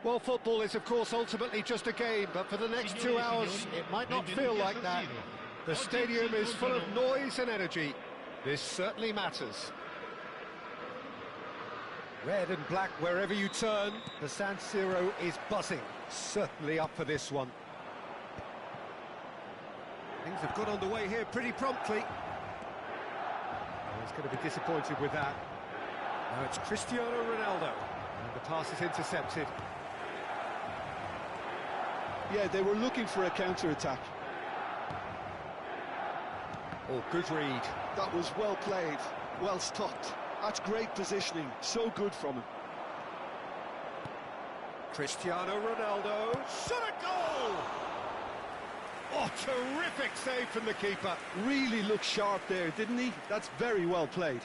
Well, football is, of course, ultimately just a game, but for the next 2 hours, it might not feel like that. The stadium is full of noise and energy. This certainly matters. Red and black wherever you turn, the San Siro is buzzing. Certainly up for this one. Things have got underway here pretty promptly. Oh, he's going to be disappointed with that. Now it's Cristiano Ronaldo, and the pass is intercepted. Yeah, they were looking for a counter-attack. Oh, good read. That was well played, well stopped. That's great positioning, so good from him. Cristiano Ronaldo, shot a goal! Oh, terrific save from the keeper. Really looked sharp there, didn't he? That's very well played.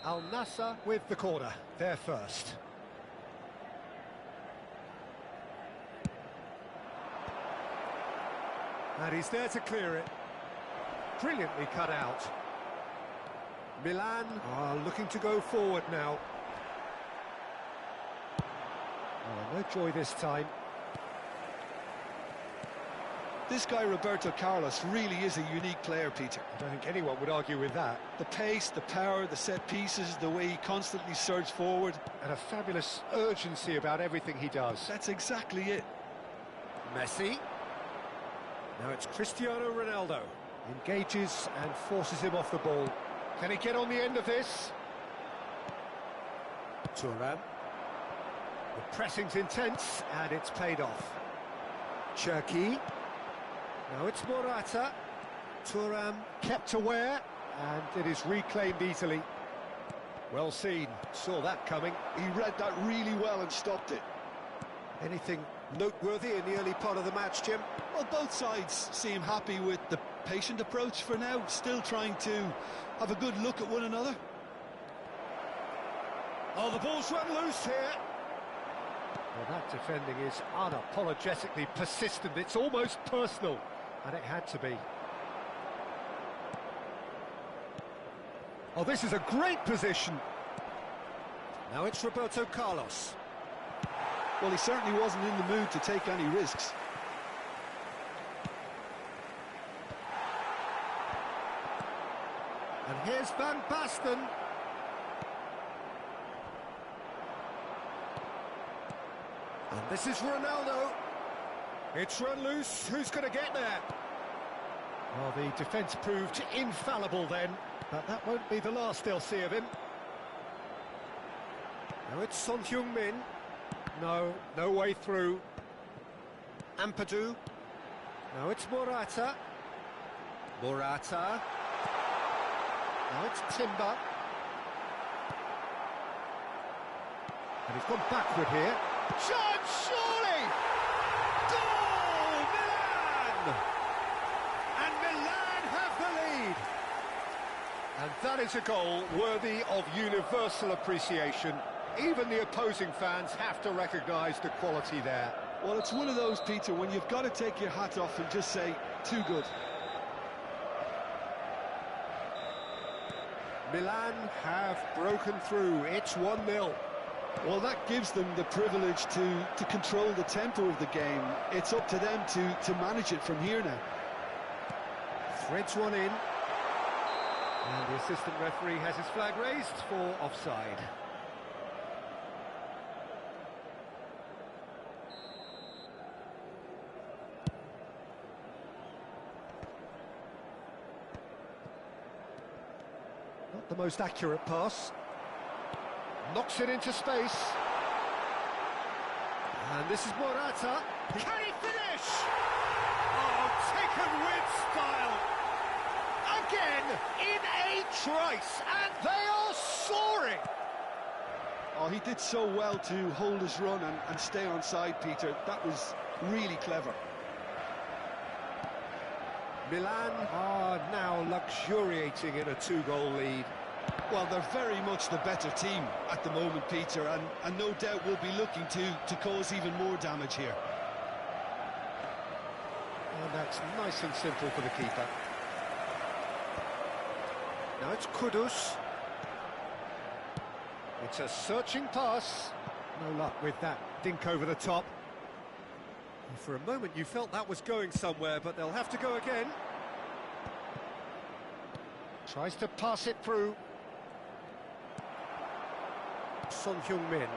Al Nassr with the corner, there first. And he's there to clear it. Brilliantly cut out. Milan are looking to go forward now. Oh, no joy this time. This guy, Roberto Carlos, really is a unique player, Peter. I don't think anyone would argue with that. The pace, the power, the set pieces, the way he constantly surges forward. And a fabulous urgency about everything he does. That's exactly it. Messi. Now it's Cristiano Ronaldo. Engages and forces him off the ball. Can he get on the end of this? Thuram. The pressing's intense and it's paid off. Cherki. Now it's Morata. Thuram kept aware, and it is reclaimed easily. Well seen, saw that coming. He read that really well and stopped it. Anything noteworthy in the early part of the match, Jim? Well, both sides seem happy with the patient approach for now, still trying to have a good look at one another. Oh, the ball's run loose here. Well, that defending is unapologetically persistent. It's almost personal. And it had to be. Oh, this is a great position. Now it's Roberto Carlos. Well, he certainly wasn't in the mood to take any risks. And here's Van Basten. And this is Ronaldo. It's run loose. Who's going to get there? Well, the defence proved infallible then, but that won't be the last they'll see of him. Now it's Son Heung-min. No way through. Ampadu. Now it's Morata. Morata. Now it's Timber. And he's gone backward here. Chance, surely! Goal! Milan! And Milan have the lead! And that is a goal worthy of universal appreciation. Even the opposing fans have to recognise the quality there. Well, it's one of those, Peter, when you've got to take your hat off and just say, too good. Milan have broken through. It's 1-0. Well, that gives them the privilege to control the tempo of the game. It's up to them to manage it from here now. Threads one in. And the assistant referee has his flag raised for offside. Not the most accurate pass. Knocks it into space. And this is Morata. Can he finish? Oh, taken Taken with style. Again, in a trice, and they are soaring. Oh, he did so well to hold his run and stay on side, Peter. That was really clever. Milan are now luxuriating in a 2-goal lead. Well, they're very much the better team at the moment, Peter, and no doubt will be looking to cause even more damage here. And that's nice and simple for the keeper. Now it's Kudus. It's a searching pass. No luck with that dink over the top. For a moment you felt that was going somewhere, but they'll have to go again. Tries to pass it through. Son Heung-min.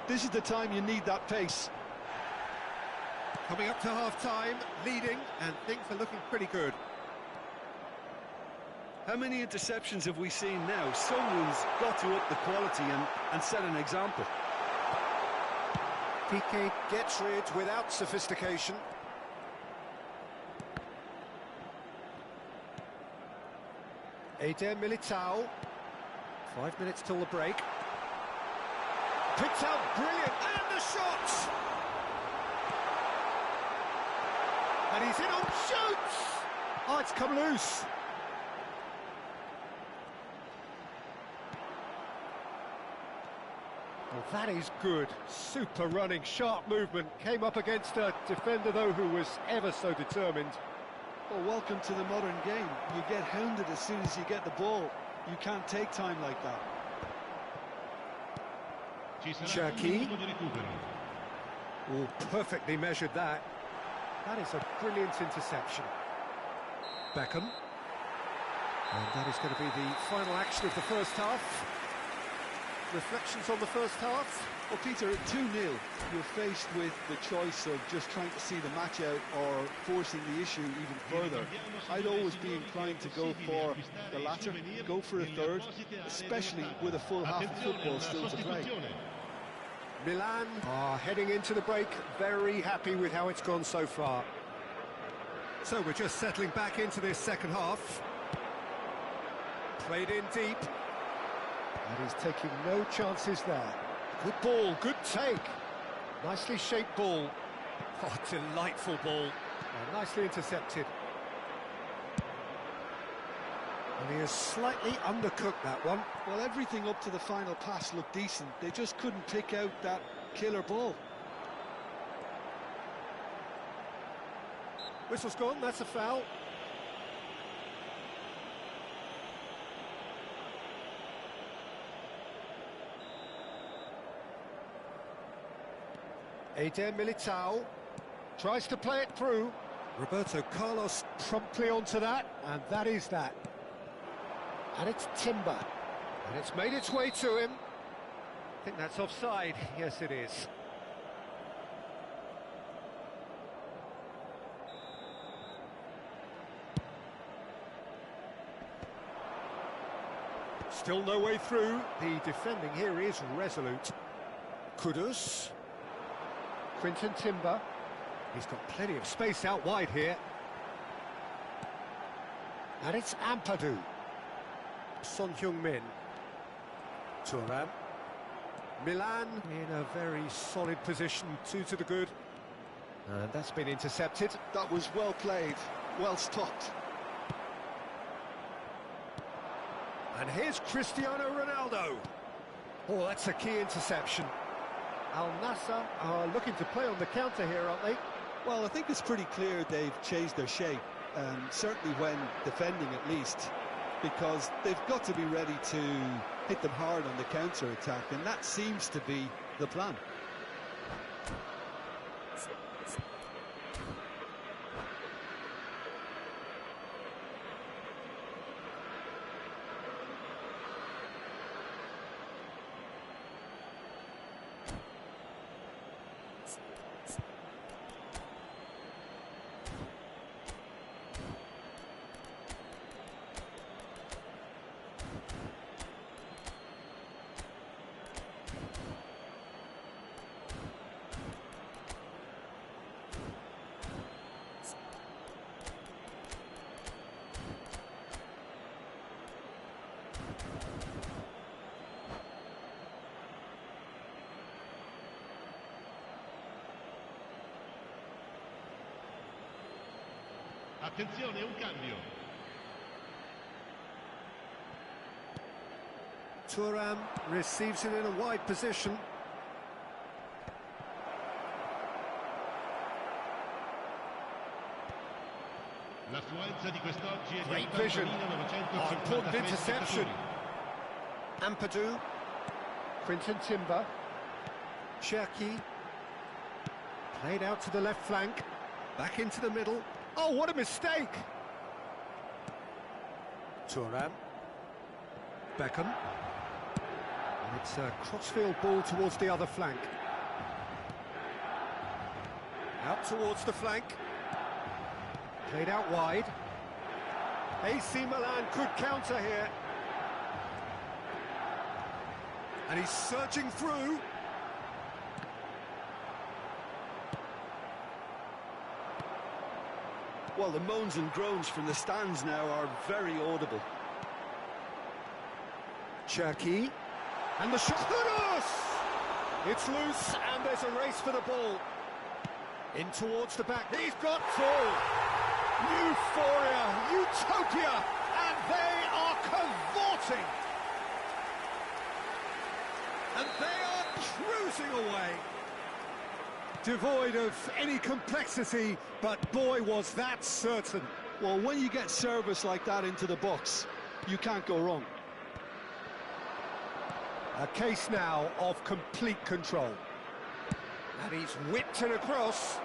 This is the time you need that pace. Coming up to half-time, leading, and things are looking pretty good. How many interceptions have we seen now? Someone's got to up the quality and set an example. Piqué gets rid without sophistication. Eder Militao. 5 minutes till the break. Picked out brilliant, and the shot! And he's in on shoots! Oh, it's come loose. Well, that is good. Super running, sharp movement. Came up against a defender, though, who was ever so determined. Well, welcome to the modern game. You get hounded as soon as you get the ball. You can't take time like that. Cherki. Oh, perfectly measured that. That is a brilliant interception. Beckham. And that is going to be the final action of the first half. Reflections on the first half? Well, Peter, at 2-0, you're faced with the choice of just trying to see the match out or forcing the issue even further. I'd always be inclined to go for the latter, go for a third, especially with a full half of football still to play. Milan are heading into the break, very happy with how it's gone so far. So we're just settling back into this second half. Played in deep. And he's taking no chances there. Good ball, good take. Nicely shaped ball. Oh, delightful ball. Oh, nicely intercepted. And he has slightly undercooked that one. Well, everything up to the final pass looked decent. They just couldn't pick out that killer ball. Whistle's gone, that's a foul. Eder Militao tries to play it through. Roberto Carlos promptly onto that, and that is that. And it's Timber, and it's made its way to him. I think that's offside. Yes, it is. Still no way through. The defending here is resolute. Kudus. Quinton Timber. He's got plenty of space out wide here. And it's Ampadu. Son Heung-min. Thuram. Milan in a very solid position, 2 to the good. And that's been intercepted. That was well played, well stopped. And here's Cristiano Ronaldo. Oh, that's a key interception. Al Nassr are looking to play on the counter here, aren't they? Well, I think it's pretty clear they've changed their shape, certainly when defending at least, because they've got to be ready to hit them hard on the counter-attack, and that seems to be the plan. Attenzione, un cambio. Thuram receives it in a wide position. L'affluenza di quest'oggi è di Great vision. Oh, important 80.956 interception. spettatori. Ampadu. Quinton Timber. Cherki. Played out to the left flank. Back into the middle. Oh, what a mistake! Thuram. Beckham. And it's a crossfield ball towards the other flank. Out towards the flank. Played out wide. AC Milan could counter here. And he's surging through. Well, the moans and groans from the stands now are very audible. Cherki. And the shot. Kudus! It's loose, and there's a race for the ball. In towards the back. He's got full. Euphoria, utopia, and they are cavorting. And they are cruising away. Devoid of any complexity, but boy, was that certain. Well, when you get service like that into the box, you can't go wrong. A case now of complete control. And he's whipped it across.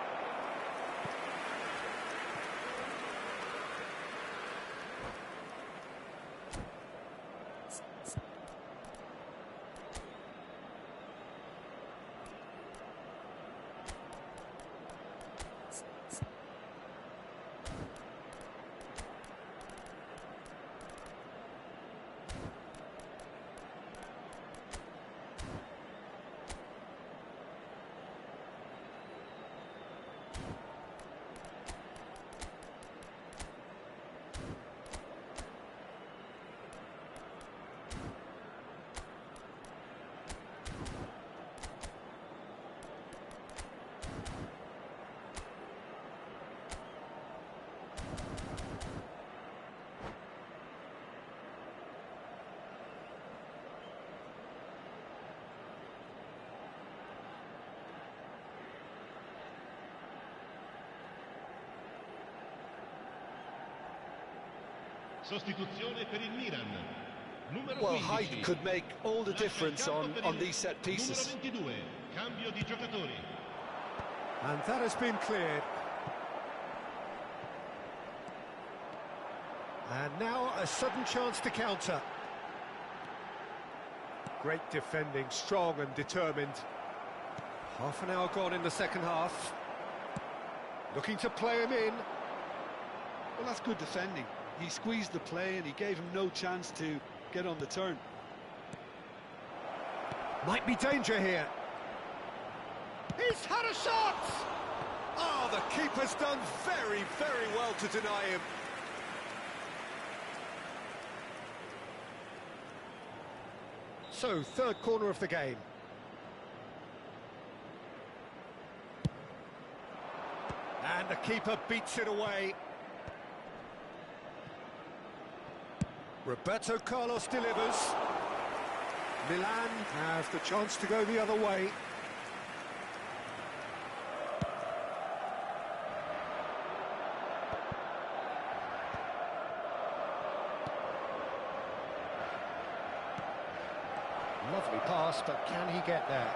Sostituzione per il Milan. Numero Well, 15. height could make all the difference on these set pieces. Numero 22. Cambio di giocatori. And that has been cleared. And now a sudden chance to counter. Great defending, strong and determined. Half an hour gone in the second half. Looking to play him in. Well, that's good defending. He squeezed the play and he gave him no chance to get on the turn. Might be danger here. He's had a shot! Oh, the keeper's done very, very well to deny him. So, third corner of the game. And the keeper beats it away. Roberto Carlos delivers. Milan has the chance to go the other way. Lovely pass, but can he get there?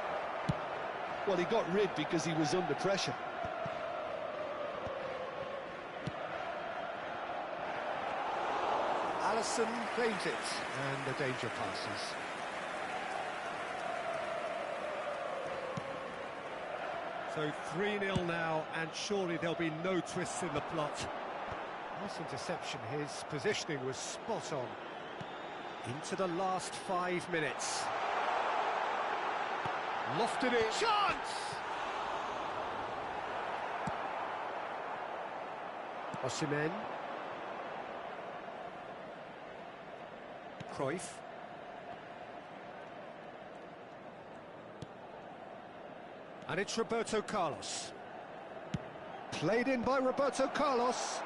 Well, he got rid because he was under pressure. Alisson claims it, and the danger passes. So 3-0 now, and surely there'll be no twists in the plot. Nice interception, his positioning was spot on. Into the last 5 minutes. Lofted it. Chance! Osimhen. Cruyff. And it's Roberto Carlos. Played in by Roberto Carlos.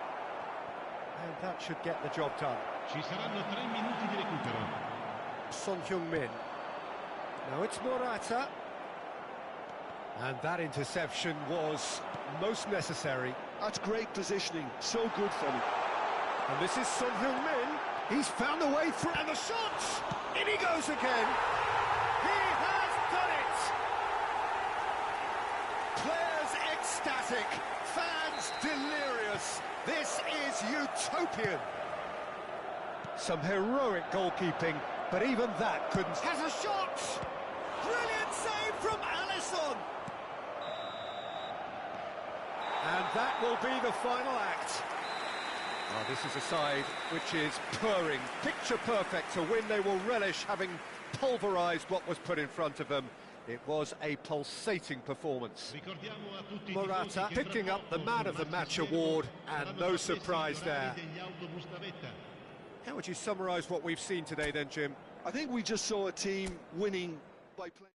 And that should get the job done. Ci saranno 3 minuti di recupero. Son Heung-min. Now it's Morata. And that interception was most necessary. That's great positioning, so good for him. And this is Son Heung-min. He's found a way through. And the shot! In he goes again. He has done it! Players ecstatic, fans delirious. This is utopian. Some heroic goalkeeping, but even that couldn't... Has a shot! Brilliant save from Alisson! And that will be the final act. Oh, this is a side which is purring, picture perfect to win. They will relish having pulverised what was put in front of them. It was a pulsating performance. Morata picking up the Man of the Match award, and no surprise there. How would you summarise what we've seen today then, Jim? I think we just saw a team winning by playing.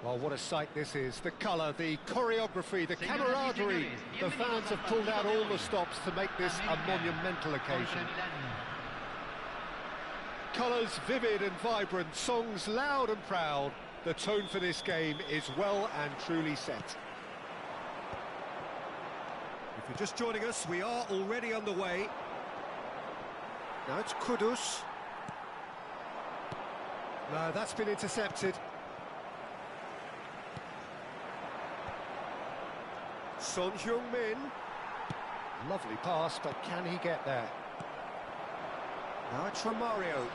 Well, what a sight this is. The colour, the choreography, the camaraderie. The fans have pulled out all the stops to make this a monumental occasion. Colours vivid and vibrant, songs loud and proud. The tone for this game is well and truly set. If you're just joining us, we are already underway. Now it's Kudus. No, that's been intercepted. Son Heung-min. Lovely pass, but can he get there? Now it's Romario.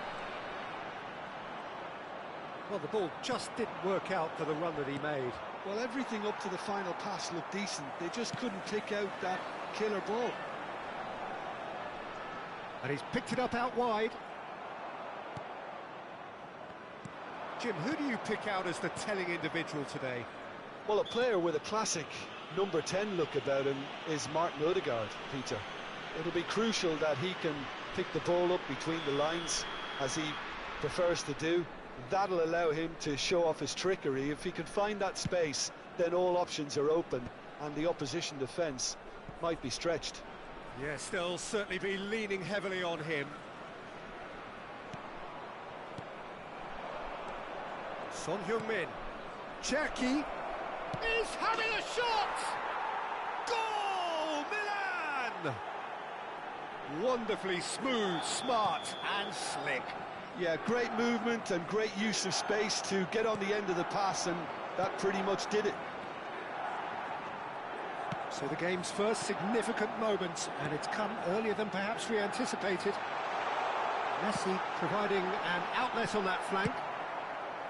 Well, the ball just didn't work out for the run that he made. Well, everything up to the final pass looked decent. They just couldn't pick out that killer ball. And he's picked it up out wide. Jim, who do you pick out as the telling individual today? Well, a player with a classic number 10 look about him is Martin Odegaard, Peter. It'll be crucial that he can pick the ball up between the lines, as he prefers to do. That'll allow him to show off his trickery. If he can find that space, then all options are open, and the opposition defence might be stretched. Yes, they'll certainly be leaning heavily on him. Son Heung-min. Cherki is having a shot! Goal! Milan! Wonderfully smooth, smart and slick. Yeah, great movement and great use of space to get on the end of the pass, and that pretty much did it. So the game's first significant moment, and it's come earlier than perhaps we anticipated. Messi providing an outlet on that flank.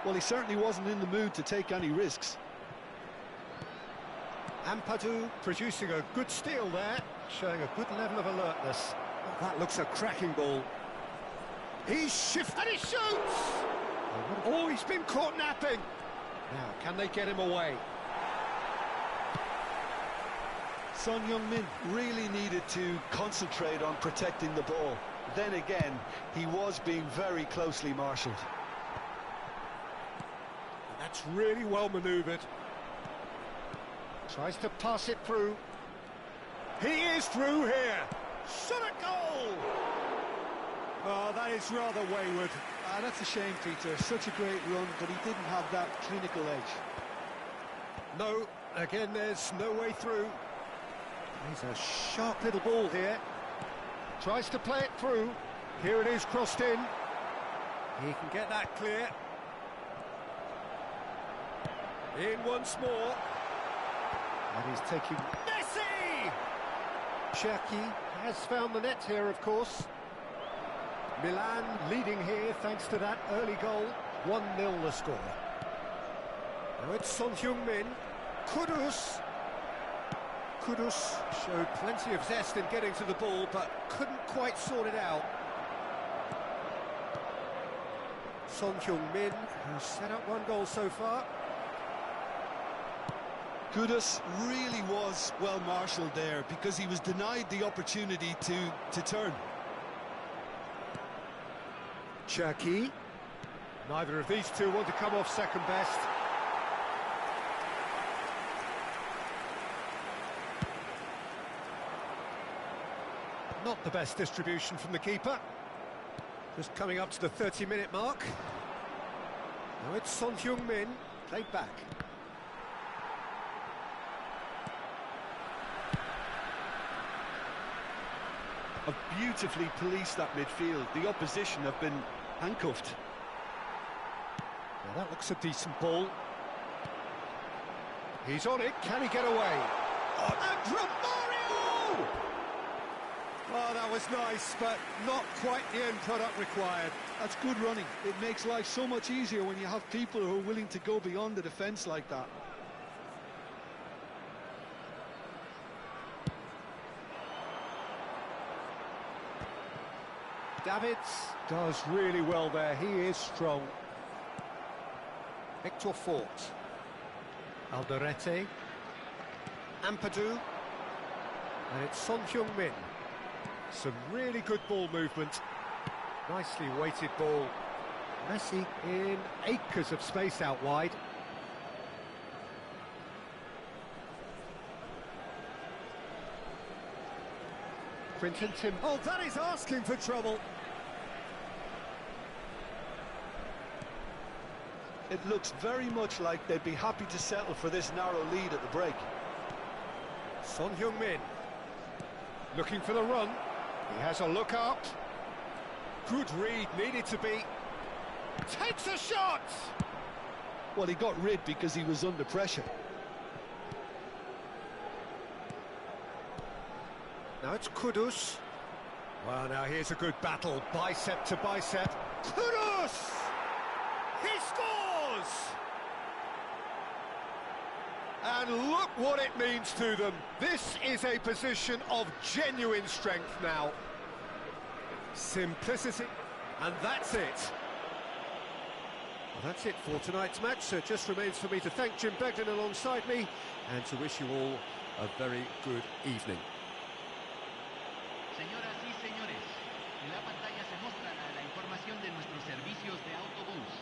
Well, he certainly wasn't in the mood to take any risks. Ampadu producing a good steal there, showing a good level of alertness. Oh, that looks a cracking ball. He's shifted and he shoots! Oh, he's been caught napping. Now, can they get him away? Son Heung-min really needed to concentrate on protecting the ball. Then again, he was being very closely marshalled. That's really well manoeuvred. Tries to pass it through. He is through here. Shot a goal! Oh, that is rather wayward. That's a shame, Peter. Such a great run, but he didn't have that clinical edge. No, again, there's no way through. He's a sharp little ball here. Tries to play it through. Here it is, crossed in. He can get that clear. In once more. And he's taking... Messi! Cherki has found the net here, of course. Milan leading here thanks to that early goal. 1-0 the score. Now it's Son Heung-min. Kudus. Kudus showed plenty of zest in getting to the ball, but couldn't quite sort it out. Son Heung-min, who's set up one goal so far. Kudus really was well marshalled there, because he was denied the opportunity to turn. Cherki. Neither of these two want to come off second best. Not the best distribution from the keeper. Just coming up to the 30-minute mark. Now it's Son Heung-min, played back. Have beautifully policed that midfield. The opposition have been handcuffed. Well, that looks a decent ball. He's on it. Can he get away? Oh, and Romario! Oh, that was nice, but not quite the end product required. That's good running. It makes life so much easier when you have people who are willing to go beyond the defence like that. Davids does really well there. He is strong. Victor Fort. Alderete. Ampadu. And it's Son Heung-min. Some really good ball movement. Nicely weighted ball. Messi in acres of space out wide. Quinton Tim. Oh, that is asking for trouble. It looks very much like they'd be happy to settle for this narrow lead at the break. Son Heung-min. Looking for the run. He has a look up. Good read, needed to be. Takes a shot! Well, he got rid because he was under pressure. Now it's Kudus. Well, now here's a good battle, bicep to bicep. Kudus! He scores! And look what it means to them. This is a position of genuine strength now. Simplicity, and that's it. Well, that's it for tonight's match, so it just remains for me to thank Jim Beglin alongside me and to wish you all a very good evening. Señoras y señores, en la pantalla se mostrará la información de nuestros servicios de autobús.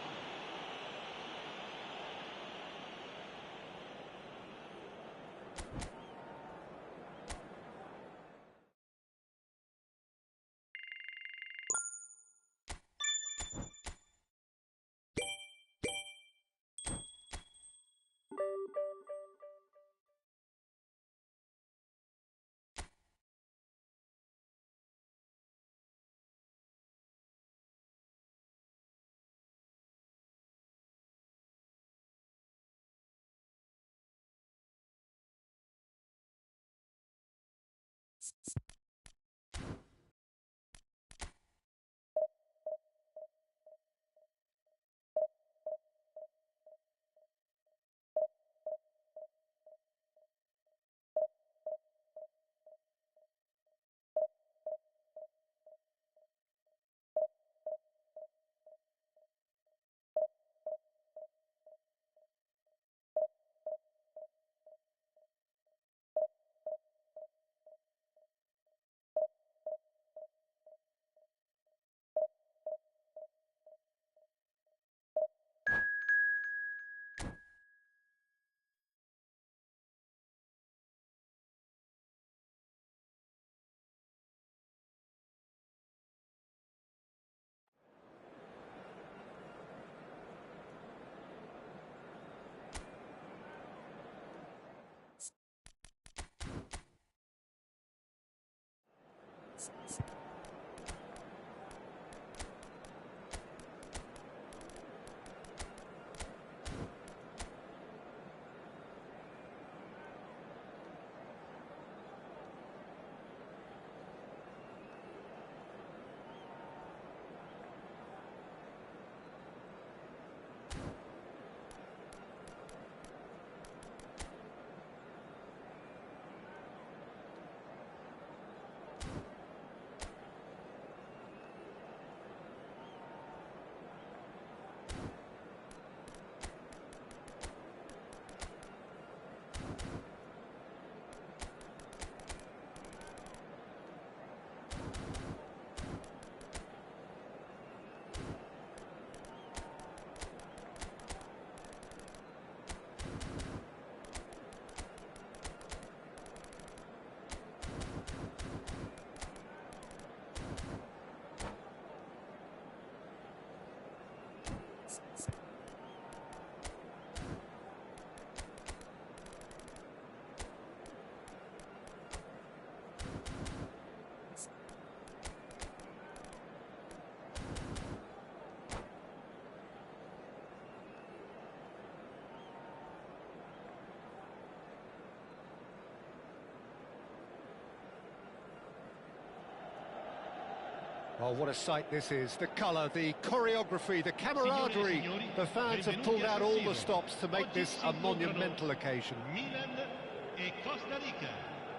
Oh, what a sight this is. The colour, the choreography, the camaraderie. The fans have pulled out all the stops to make this a monumental occasion.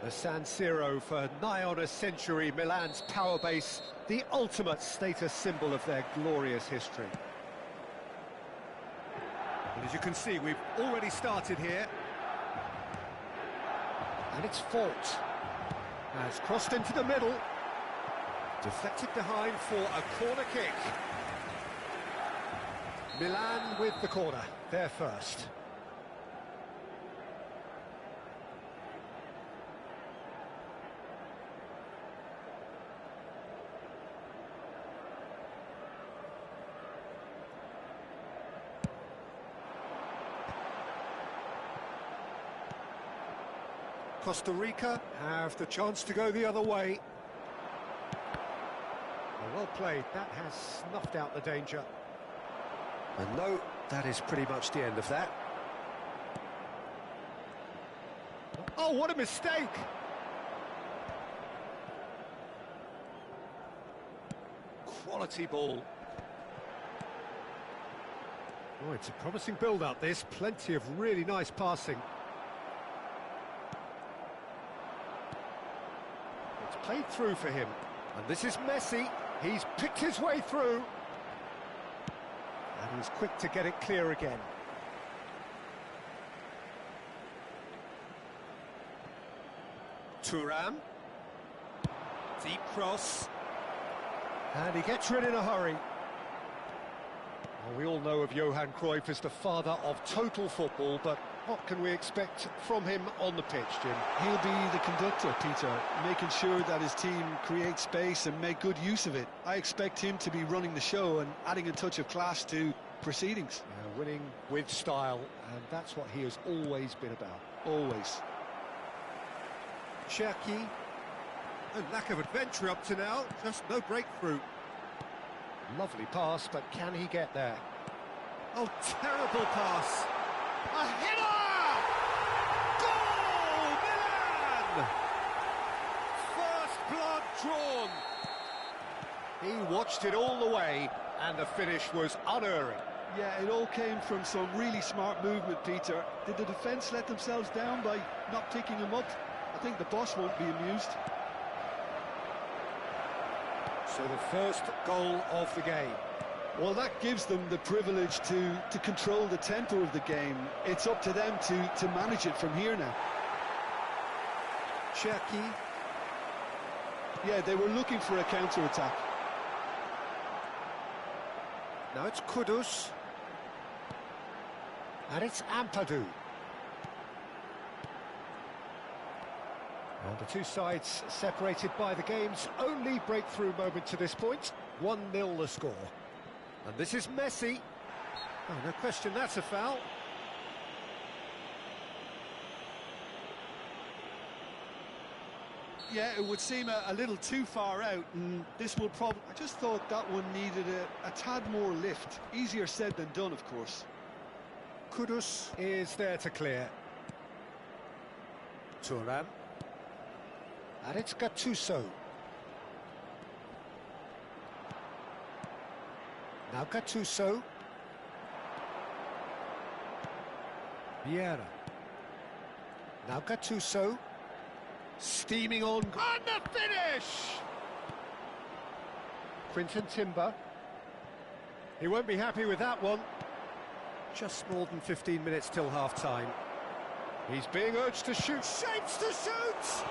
The San Siro for nigh on a century, Milan's power base, the ultimate status symbol of their glorious history. And as you can see, we've already started here. And it's Fault. Has crossed into the middle. Deflected behind for a corner kick. Milan with the corner, they're first. Costa Rica have the chance to go the other way. Well played, that has snuffed out the danger. And no, that is pretty much the end of that. Oh, what a mistake! Quality ball. Oh, it's a promising build-up, this. Plenty of really nice passing. It's played through for him. And this is Messi. He's picked his way through. And he's quick to get it clear again. Thuram. Deep cross. And he gets rid in a hurry. Well, we all know of Johan Cruyff as the father of total football, but what can we expect from him on the pitch, Jim? He'll be the conductor, Peter, making sure that his team creates space and make good use of it. I expect him to be running the show and adding a touch of class to proceedings. Yeah, winning with style, and that's what he has always been about. Always. Cherki. A lack of adventure up to now, just no breakthrough. Lovely pass, but can he get there? Oh, terrible pass. A header! Goal, Milan! First blood drawn. He watched it all the way, and the finish was unerring. Yeah, it all came from some really smart movement, Peter. Did the defence let themselves down by not picking him up? I think the boss won't be amused. So the first goal of the game. Well, that gives them the privilege to control the tempo of the game. It's up to them to manage it from here now. Cherki. Yeah, they were looking for a counter-attack. Now it's Kudus. And it's Ampadu. And the two sides separated by the game's only breakthrough moment to this point. 1-0 the score. And this is Messi. Oh, no question, that's a foul. Yeah, it would seem a little too far out, and this will probably... I just thought that one needed a tad more lift. Easier said than done, of course. Kudus is there to clear. Thuram. And it's Gattuso. Now Gattuso. Vieira. Now Gattuso. Steaming on. And the finish! Quinton Timber. He won't be happy with that one. Just more than 15 minutes till half-time. He's being urged to shoot. Shapes to shoot!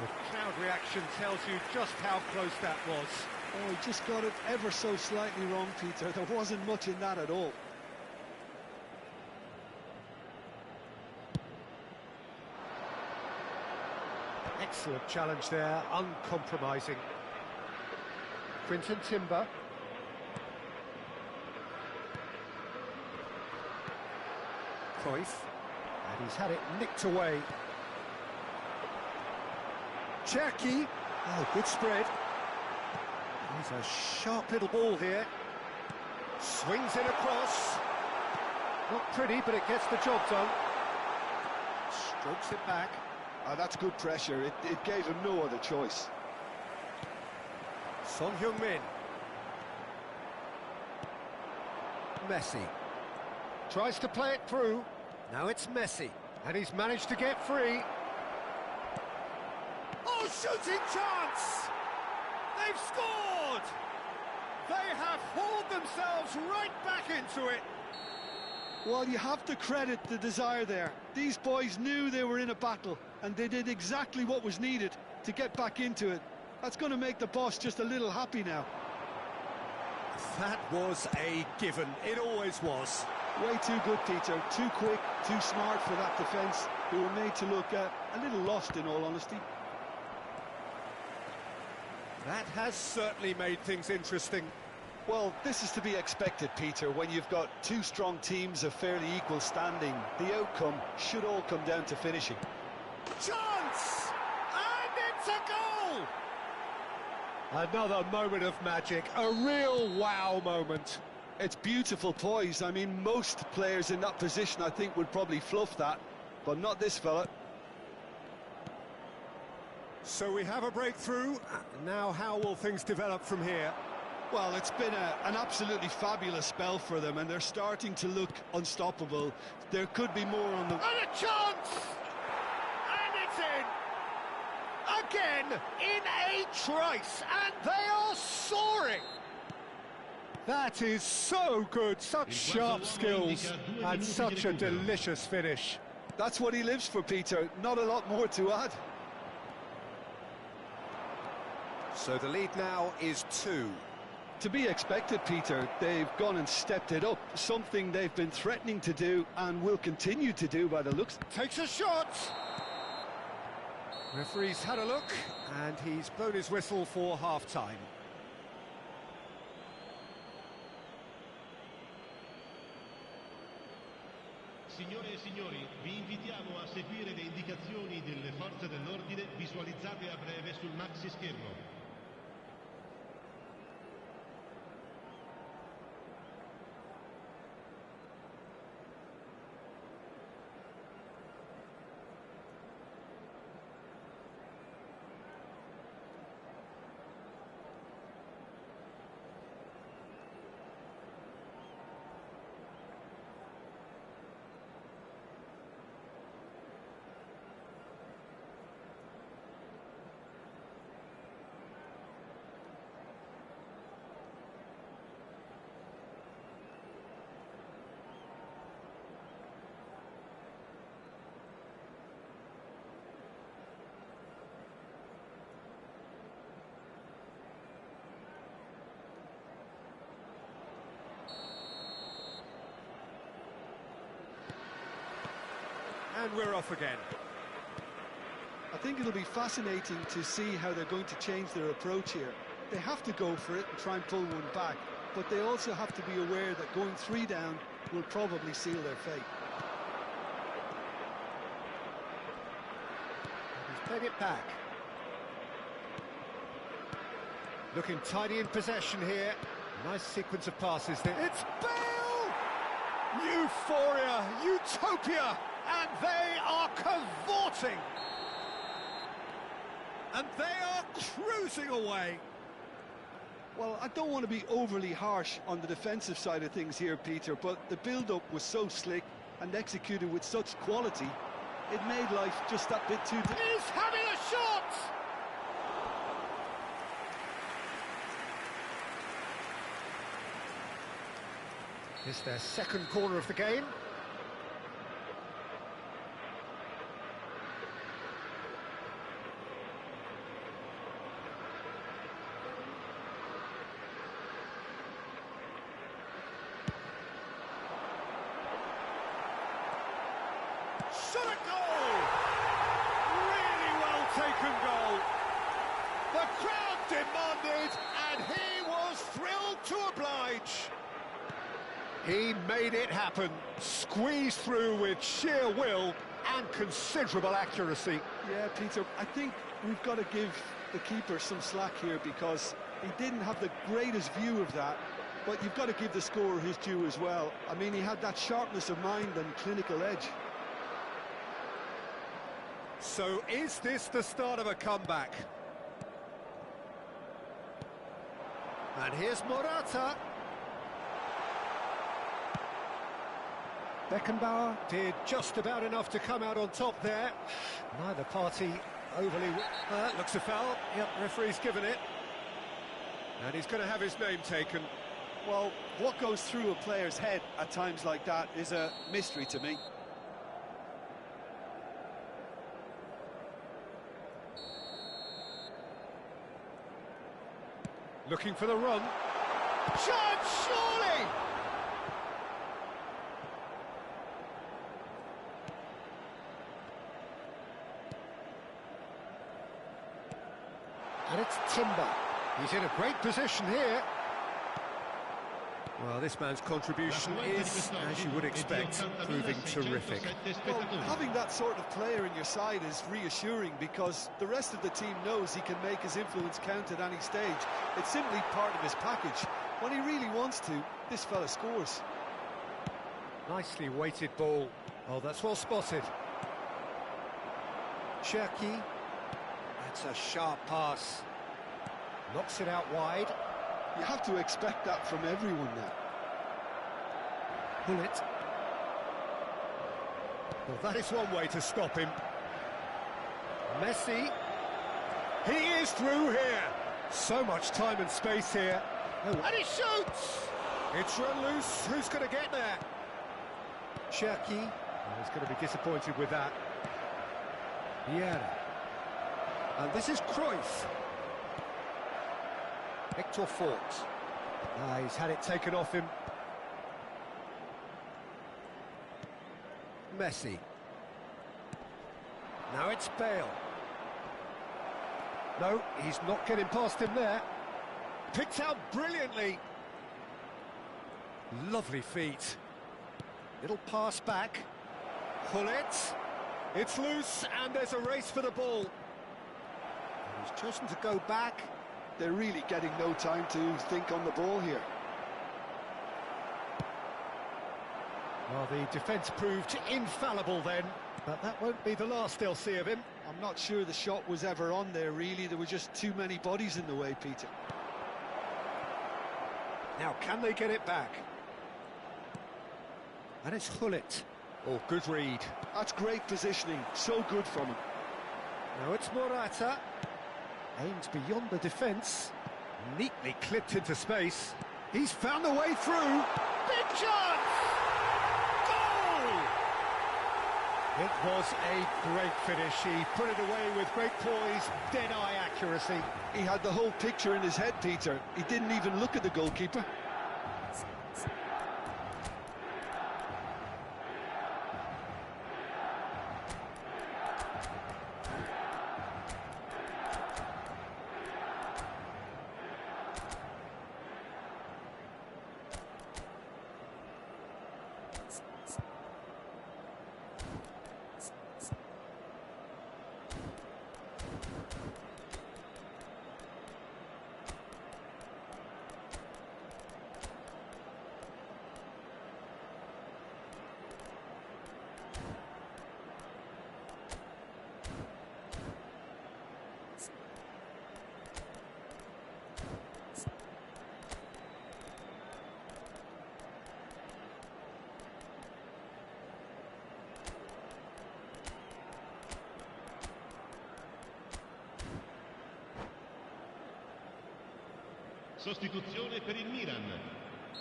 The crowd reaction tells you just how close that was. Oh, he just got it ever so slightly wrong, Peter. There wasn't much in that at all. Excellent challenge there, uncompromising. Quinton Timber. Cruyff. And he's had it nicked away. Cherki. Oh, good spread. There's a sharp little ball here. Swings it across. Not pretty, but it gets the job done. Strokes it back. That's good pressure. It gave him no other choice. Son Heung-min. Messi. Tries to play it through. Now it's Messi. And he's managed to get free. Oh, shooting chance! They've scored! They have hauled themselves right back into it. Well, you have to credit the desire there. These boys knew they were in a battle, and they did exactly what was needed to get back into it. That's going to make the boss just a little happy now. That was a given. It always was. Way too good, Peter. Too quick, too smart for that defence, who were made to look a little lost, in all honesty. That has certainly made things interesting. Well, this is to be expected, Peter, when you've got two strong teams of fairly equal standing. The outcome should all come down to finishing. Chance! And it's a goal! Another moment of magic, a real wow moment. It's beautiful poise. I mean, most players in that position, I think, would probably fluff that, but not this fella. So we have a breakthrough. Now how will things develop from here? Well, it's been an absolutely fabulous spell for them, and they're starting to look unstoppable. There could be more on the... And a chance! And it's in! Again, in a trice, and they are soaring! That is so good, such sharp skills, and such a delicious finish. That's what he lives for, Peter. Not a lot more to add. So the lead now is 2. To be expected, Peter. They've gone and stepped it up, something they've been threatening to do and will continue to do by the looks. Takes a shot! Referee's had a look, and he's blown his whistle for half-time. Signore e signori, vi invitiamo a seguire le indicazioni delle forze dell'ordine visualizzate a breve sul maxi schermo. And we're off again. I think it'll be fascinating to see how they're going to change their approach here. They have to go for it and try and pull one back, but they also have to be aware that going 3 down will probably seal their fate. He's played it back. Looking tidy in possession here. Nice sequence of passes there. It's Bale! Euphoria, utopia! And they are cavorting. And they are cruising away. Well, I don't want to be overly harsh on the defensive side of things here, Peter, but the build-up was so slick and executed with such quality, it made life just that bit too... He's having a shot! It's their second corner of the game. Shot a goal! Really well taken goal. The crowd demanded, and he was thrilled to oblige. He made it happen, squeezed through with sheer will and considerable accuracy. Yeah, Peter, I think we've got to give the keeper some slack here because he didn't have the greatest view of that, but you've got to give the scorer his due as well. I mean, he had that sharpness of mind and clinical edge. So is this the start of a comeback? And here's Morata. Beckenbauer did just about enough to come out on top there. Neither party overly... looks a foul. Yep, referee's given it. And he's going to have his name taken. Well, what goes through a player's head at times like that is a mystery to me. Looking for the run. Chance, surely! And it's Timber. He's in a great position here. Well, this man's contribution is, as you would expect, proving terrific. Well, having that sort of player in your side is reassuring because the rest of the team knows he can make his influence count at any stage. It's simply part of his package. When he really wants to, this fella scores. Nicely weighted ball. Oh, that's well spotted. Cherki. That's a sharp pass. Knocks it out wide. You have to expect that from everyone now. Pull it. Well, that is one way to stop him. Messi. He is through here. So much time and space here. Oh, and he shoots! It's run loose. Who's going to get there? Cherki. Oh, he's going to be disappointed with that. Vieira. And this is Cruyff. Hector Fort. He's had it taken off him. Messi. Now it's Bale. No, he's not getting past him there. Picked out brilliantly. Lovely feet. Little pass back. Pull it. It's loose and there's a race for the ball. He's chosen to go back. They're really getting no time to think on the ball here. Well, the defence proved infallible then, but that won't be the last they'll see of him. I'm not sure the shot was ever on there, really. There were just too many bodies in the way, Peter. Now, can they get it back? And it's Hullet. Oh, good read. That's great positioning. So good from him. Now it's Morata. Aims beyond the defence. Neatly clipped into space. He's found the way through. Big chance! Goal! It was a great finish. He put it away with great poise, dead-eye accuracy. He had the whole picture in his head, Peter. He didn't even look at the goalkeeper. Sostituzione per il Milan.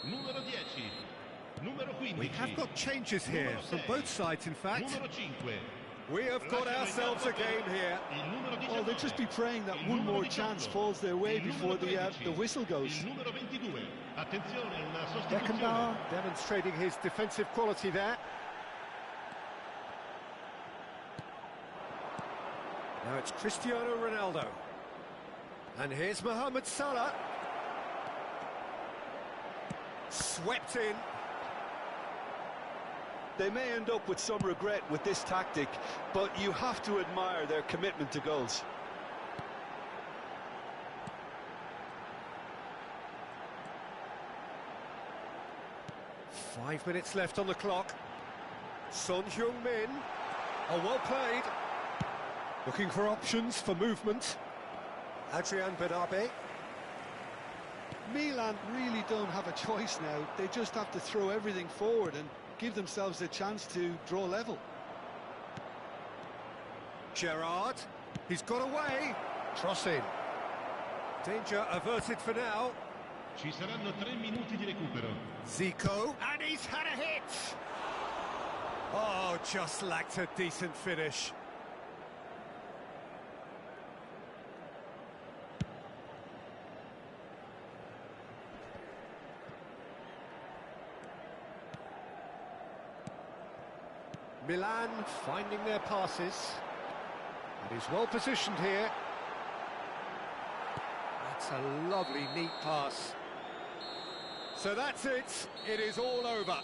Numero 10. Numero 15. We have got changes here from both sides, in fact. Numero 5. We have got ourselves a game here. Oh, they'll just be praying that one more chance falls their way before the whistle goes. Beckenbauer demonstrating his defensive quality there. Now it's Cristiano Ronaldo. And here's Mohamed Salah. Swept in. They may end up with some regret with this tactic, but you have to admire their commitment to goals. Five minutes left on the clock. Son Heung-min. Oh, well played. Looking for options for movement. Adrian Benabe. Milan really don't have a choice now. They just have to throw everything forward and give themselves a chance to draw level. Gerrard. He's got away. Cross in. Danger averted for now. Ci saranno 3 minuti di recupero. Zico. And he's had a hit. Oh, just lacked a decent finish. Milan finding their passes. And he's well positioned here. That's a lovely, neat pass. So that's it. It is all over.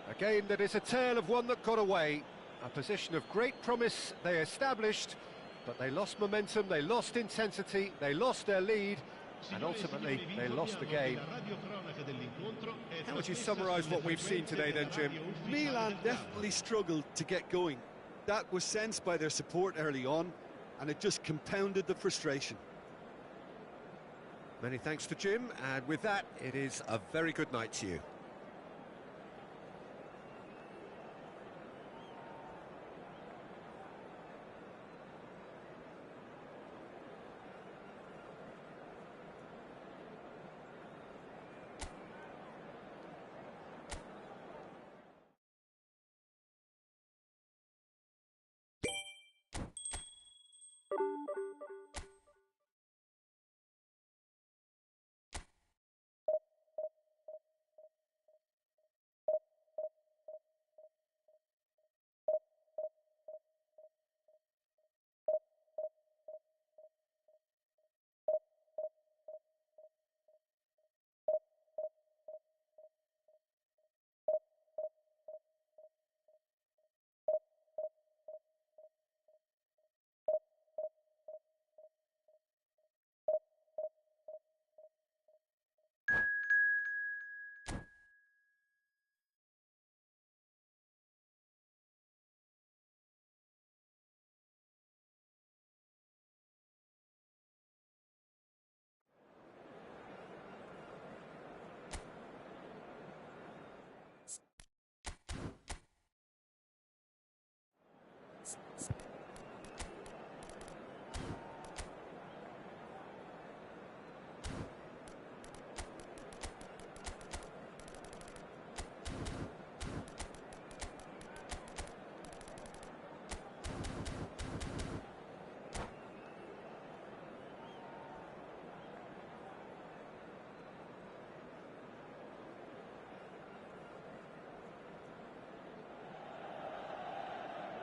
A game that is a tale of one that got away. A position of great promise they established, but they lost momentum, they lost intensity, they lost their lead, and ultimately they lost the game. How would you summarise what we've seen today then, Jim? Milan definitely struggled to get going. That was sensed by their support early on, and it just compounded the frustration. Many thanks to Jim, and with that, it is a very good night to you.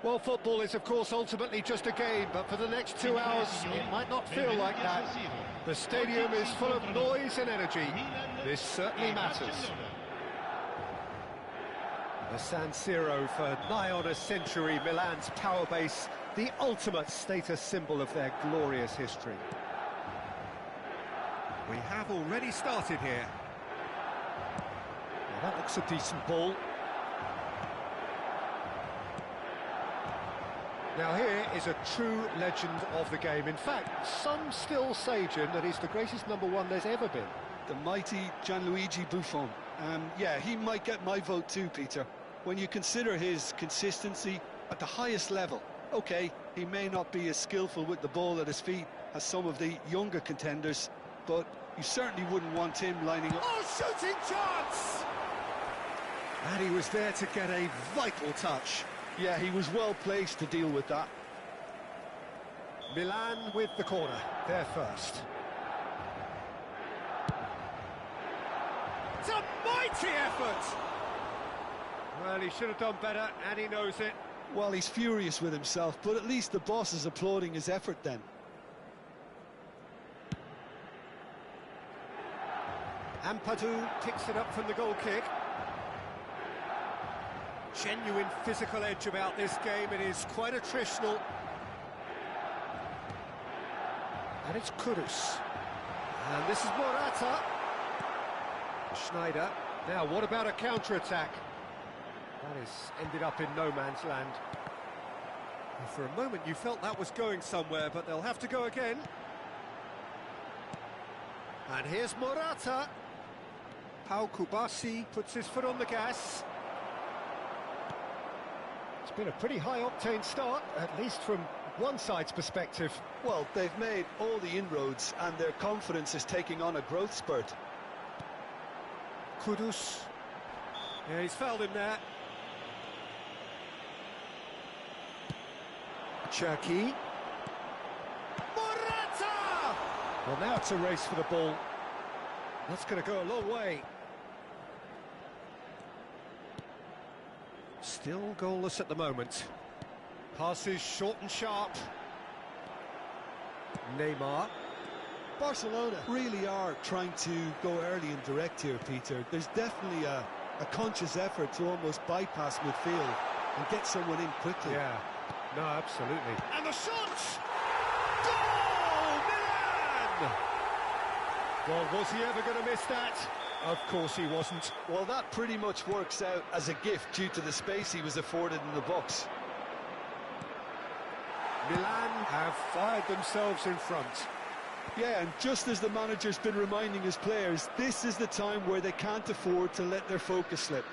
Well, football is, of course, ultimately just a game, but for the next 2 hours, it might not feel like that. The stadium is full of noise and energy. This certainly matters. The San Siro for nigh on a century, Milan's power base, the ultimate status symbol of their glorious history. We have already started here. Well, that looks a decent ball. Now here is a true legend of the game. In fact, some still say, Jim, that he's the greatest number one there's ever been. The mighty Gianluigi Buffon. Yeah, he might get my vote too, Peter. When you consider his consistency at the highest level, okay, he may not be as skillful with the ball at his feet as some of the younger contenders, but you certainly wouldn't want him lining up. Oh, shooting chance! And he was there to get a vital touch. Yeah, he was well placed to deal with that. Milan with the corner, they're first. It's a mighty effort! Well, he should have done better, and he knows it. Well, he's furious with himself, but at least the boss is applauding his effort then. Ampadu picks it up from the goal kick. Genuine physical edge about this game. It is quite attritional. And it's Kudus. And this is Morata. Schneider. Now, what about a counter-attack? That has ended up in no man's land. For a moment you felt that was going somewhere, but they'll have to go again. And here's Morata. Pau Kubasi puts his foot on the gas. It's been a pretty high-octane start, at least from one side's perspective. Well, they've made all the inroads and their confidence is taking on a growth spurt. Kudus. Yeah, he's fouled him there. Cherki. Morata! Well, now it's a race for the ball. That's going to go a long way. Still goalless at the moment. Passes short and sharp. Neymar. Barcelona really are trying to go early and direct here, Peter. There's definitely a conscious effort to almost bypass midfield and get someone in quickly. Yeah, no, absolutely. And the shot! Goal! Milan! Well, was he ever going to miss that? Of course he wasn't. Well, that pretty much works out as a gift due to the space he was afforded in the box. Milan have fired themselves in front. Yeah, and just as the manager's been reminding his players, this is the time where they can't afford to let their focus slip.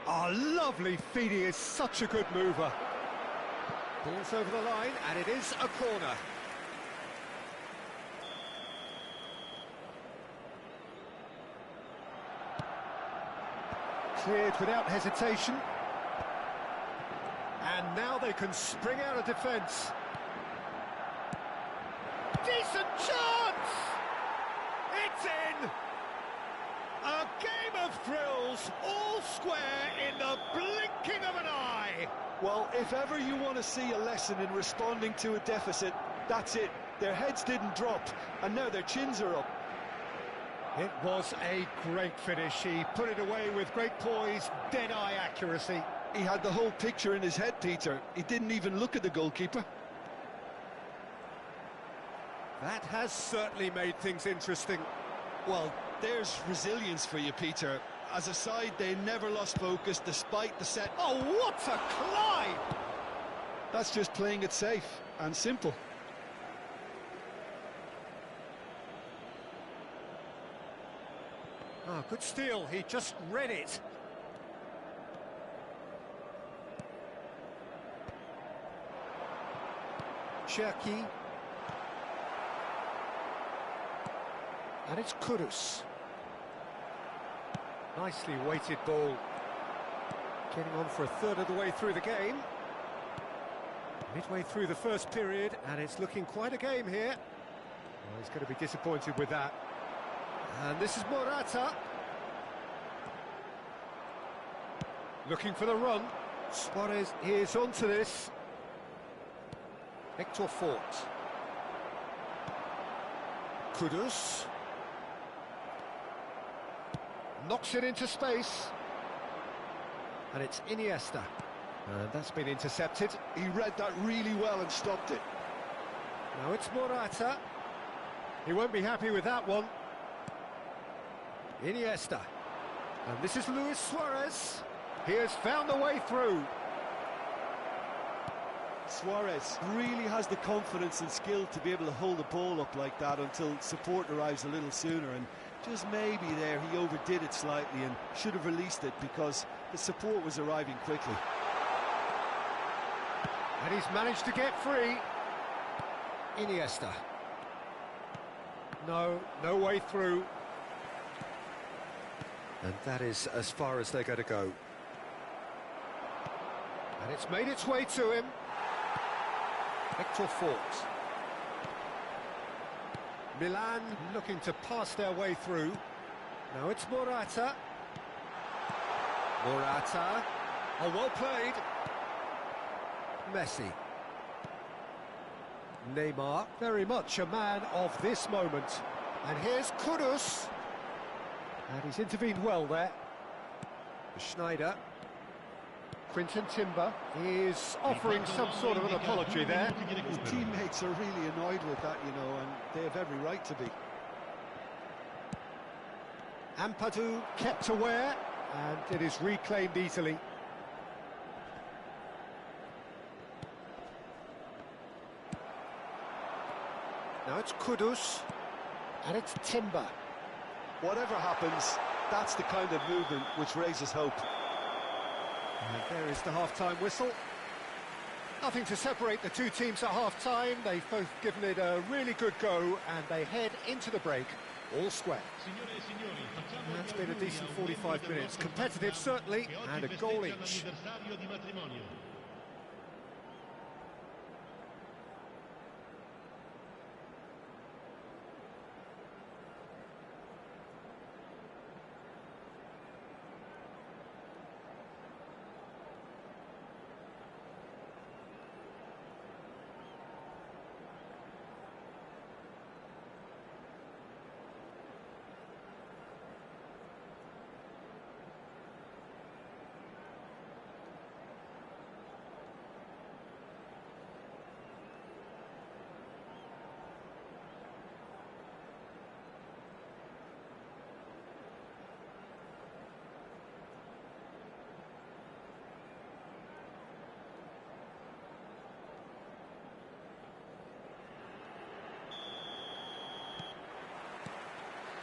Oh, lovely feed. He is such a good mover. Ball's over the line, and it is a corner. Cleared without hesitation. And now they can spring out of defence. Decent chance! It's in! A game of thrills, all square in the blinking of an eye! Well, if ever you want to see a lesson in responding to a deficit, that's it. Their heads didn't drop, and now their chins are up. It was a great finish. He put it away with great poise, dead-eye accuracy. He had the whole picture in his head, Peter. He didn't even look at the goalkeeper. That has certainly made things interesting. Well, there's resilience for you, Peter. As a side, they never lost focus despite the set. Oh, what a climb! That's just playing it safe and simple. Oh, good steal. He just read it. Cherki. And it's Kudus. Nicely weighted ball. Getting on for a third of the way through the game. Midway through the first period, and it's looking quite a game here. Well, he's going to be disappointed with that. And this is Morata. Looking for the run. Suarez is onto this. Hector Fort. Kudus. Knocks it into space. And it's Iniesta. And that's been intercepted. He read that really well and stopped it. Now it's Morata. He won't be happy with that one. Iniesta. And this is Luis Suarez. He has found a way through. Suarez really has the confidence and skill to be able to hold the ball up like that until support arrives a little sooner, and just maybe there he overdid it slightly and should have released it because the support was arriving quickly. And he's managed to get free. Iniesta. No way through. And that is as far as they're going to go. And it's made its way to him. Hector Fort. Milan looking to pass their way through. Now it's Morata. Morata. Oh, well played. Messi. Neymar, very much a man of this moment. And here's Kudus. And he's intervened well there. Schneider. Quinton Timber is offering some sort of an apology there. His teammates are really annoyed with that, you know, and they have every right to be. Ampadu kept aware, and it is reclaimed easily. Now it's Kudus, and it's Timber. Whatever happens, that's the kind of movement which raises hope. And there is the half-time whistle. Nothing to separate the two teams at half-time. They've both given it a really good go, and they head into the break all square. That's been a decent 45 minutes. Competitive, certainly, and a goal each.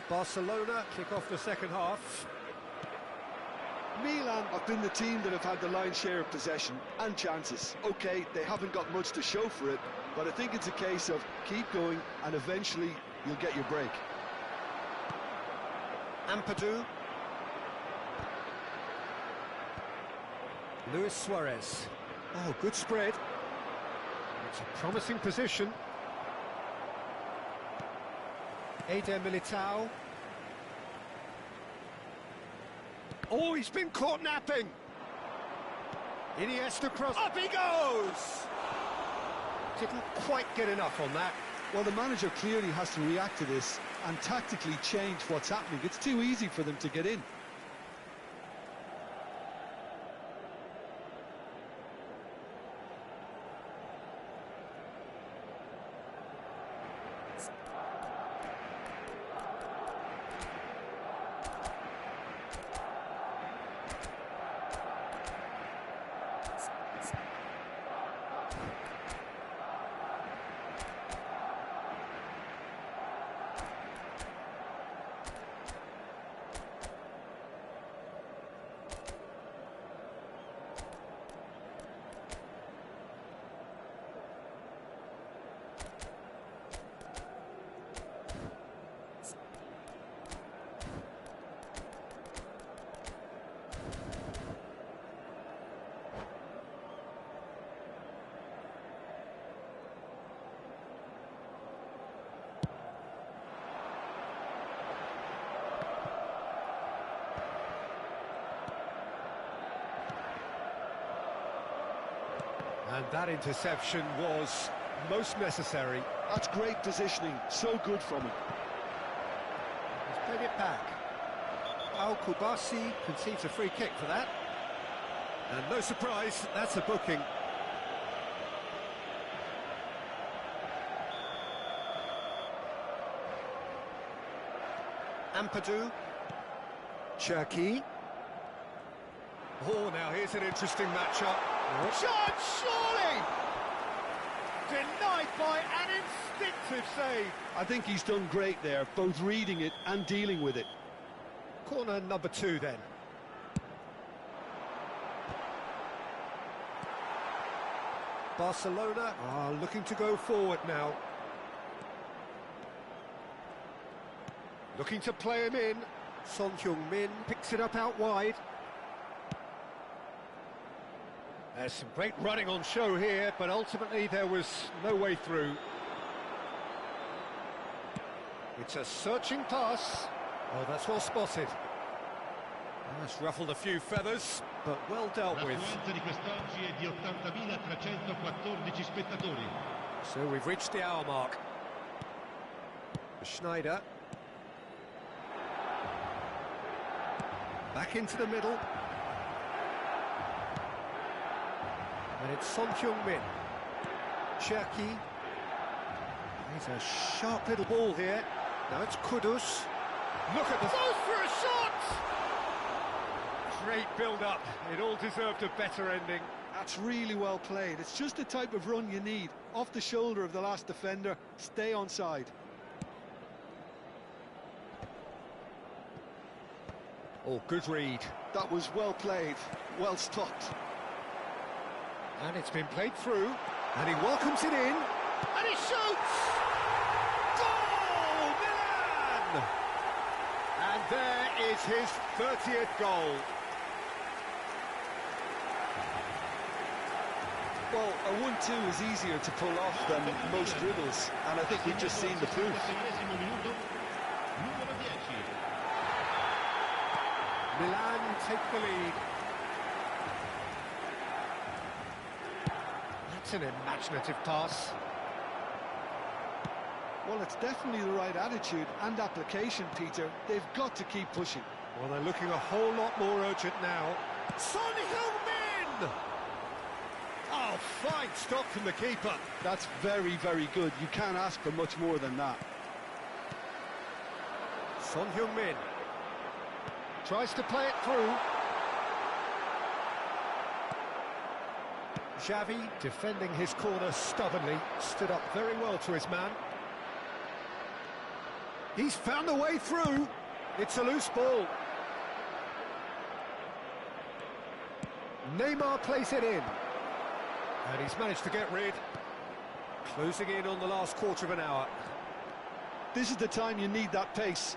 Barcelona kick off the second half. Milan have been the team that have had the lion's share of possession and chances. Okay, they haven't got much to show for it, but I think it's a case of keep going and eventually you'll get your break. Ampadu. Luis Suarez. Oh, good spread. It's a promising position. Eder Militao. Oh, he's been caught napping. Iniesta cross. Up he goes! Didn't quite get enough on that. Well, the manager clearly has to react to this and tactically change what's happening. It's too easy for them to get in. And that interception was most necessary. That's great positioning, so good from him. He's played it back. Al-Kubasi conceives a free kick for that. And no surprise, that's a booking. Ampadu. Cherki. Oh, now here's an interesting matchup. Shot, surely! Denied by an instinctive save. I think he's done great there, both reading it and dealing with it. Corner number 2 then. Barcelona are looking to go forward now. Looking to play him in. Son Heung-min picks it up out wide. There's some great running on show here, but ultimately there was no way through. It's a searching pass. Oh, that's well spotted. That's ruffled a few feathers, but well dealt with. L'affluenza di quest'oggi è di 80.314 spettatori. So we've reached the hour mark. Schneider. Back into the middle. And it's Son Heung-min. Cherki. He's a sharp little ball here. Now it's Kudus. Look at the... Goes for a shot! Great build-up. It all deserved a better ending. That's really well played. It's just the type of run you need. Off the shoulder of the last defender, stay onside. Oh, good read. That was well played, well stopped. And it's been played through. And he welcomes it in. And he shoots! Goal! Milan! And there is his 30th goal. Well, a 1-2 is easier to pull off than most dribbles, and I think we've just seen the proof. Milan take the lead. That's an imaginative pass. Well, it's definitely the right attitude and application, Peter. They've got to keep pushing. Well, they're looking a whole lot more urgent now. Son Heung-min! Oh, fine stop from the keeper. That's very, very good. You can't ask for much more than that. Son Heung-min tries to play it through. Xavi, defending his corner stubbornly, stood up very well to his man. He's found a way through. It's a loose ball. Neymar plays it in. And he's managed to get rid. Closing in on the last quarter of an hour. This is the time you need that pace.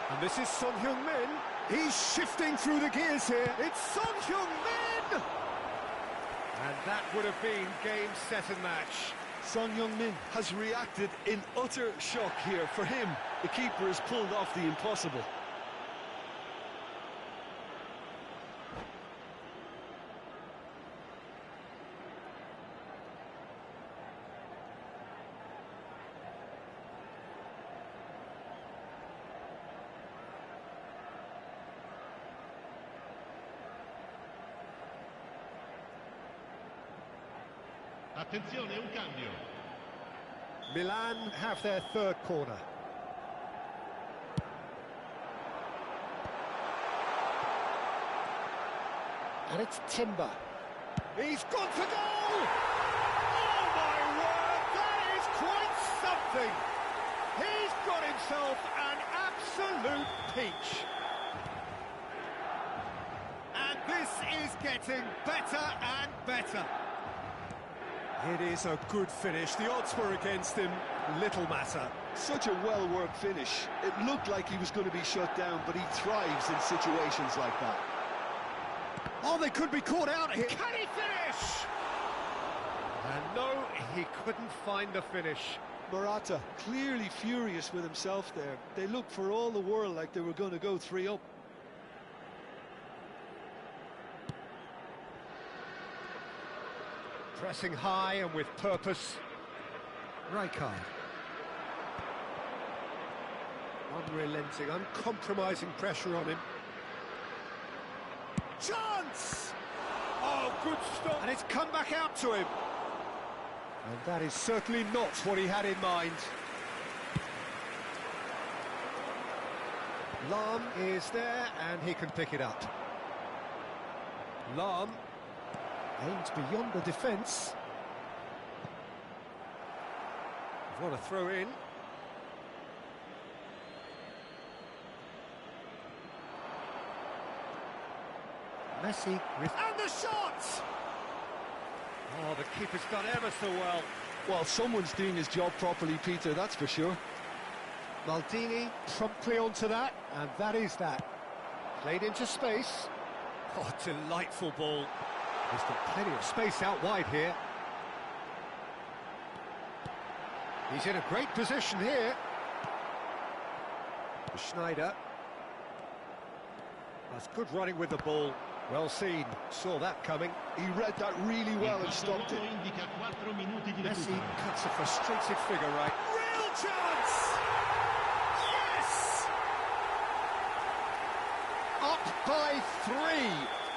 And this is Son Heung-min. He's shifting through the gears here. It's Son Heung-min! And that would have been game, set and match. Son Heung-min has reacted in utter shock here. For him, the keeper has pulled off the impossible. Attenzione, un cambio. Milan have their third corner. And it's Timber. He's gone for goal! Oh my word, that is quite something! He's got himself an absolute peach. And this is getting better and better. It is a good finish. The odds were against him. Little matter. Such a well-worked finish. It looked like he was going to be shut down, but he thrives in situations like that. Oh, they could be caught out here. Can he finish? And no, he couldn't find the finish. Morata clearly furious with himself there. They looked for all the world like they were going to go 3-up. Pressing high and with purpose. Rijkaard. Unrelenting, uncompromising pressure on him. Chance! Oh, good stop. And it's come back out to him. And that is certainly not what he had in mind. Lahm is there, and he can pick it up. Lahm aims beyond the defence. What a throw in. Messi with... And the shot! Oh, the keeper's done ever so well. Well, someone's doing his job properly, Peter, that's for sure. Maldini promptly onto that, and that is that. Played into space. Oh, delightful ball. He's got plenty of space out wide here. He's in a great position here. Schneider. That's good running with the ball. Well seen. Saw that coming. He read that really well and stopped it. Messi cuts a frustrated figure right. Real chance! Yes! Up by 3.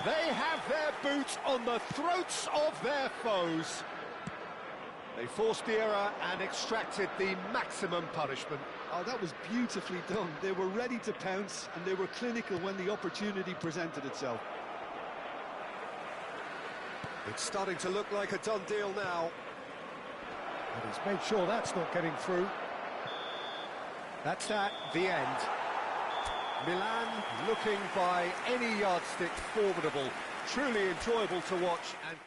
They have their boots on the throats of their foes. They forced the error and extracted the maximum punishment. Oh, that was beautifully done. They were ready to pounce, and they were clinical when the opportunity presented itself. It's starting to look like a done deal now. And he's made sure that's not getting through. That's at the end. Milan looking by any yardstick formidable. Truly enjoyable to watch and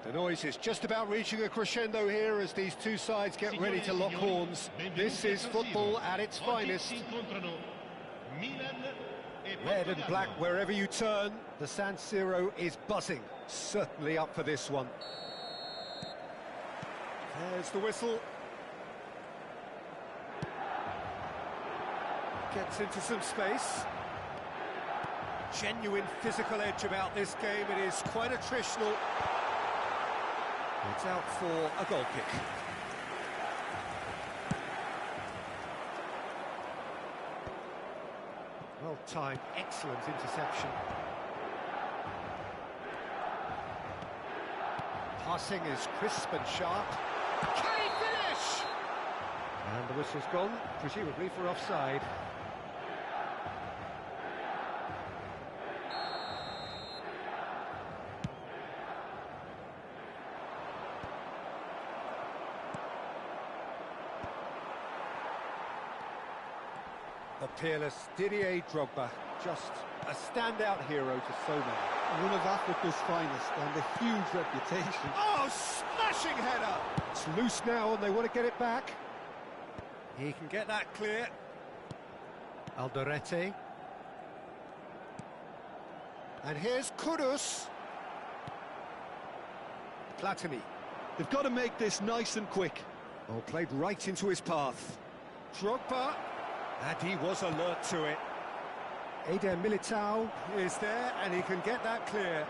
The noise is just about reaching a crescendo here as these two sides get ready to lock horns. This is football at its finest. Red and black wherever you turn, the San Siro is buzzing. Certainly up for this one. There's the whistle. Gets into some space. Genuine physical edge about this game. It is quite attritional. It's out for a goal kick. Well timed, excellent interception. Passing is crisp and sharp. Can he finish? And the whistle's gone, presumably for offside. The peerless Didier Drogba, just a standout hero to so many. One of Africa's finest and a huge reputation. Oh, smashing header! It's loose now and they want to get it back. He can get that clear. Alderete. And here's Kudus. Platini. They've got to make this nice and quick. Oh, played right into his path. Drogba. And he was alert to it. Eder Militao is there, and he can get that clear.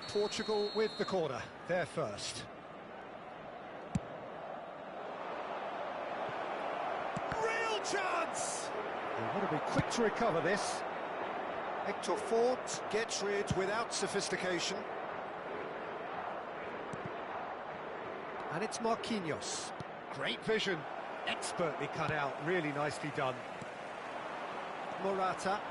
Portugal with the corner, they're first. Real chance! They want to be quick to recover this. Hector Fort gets rid without sophistication. And it's Marquinhos. Great vision. Expertly cut out. Really nicely done. Morata.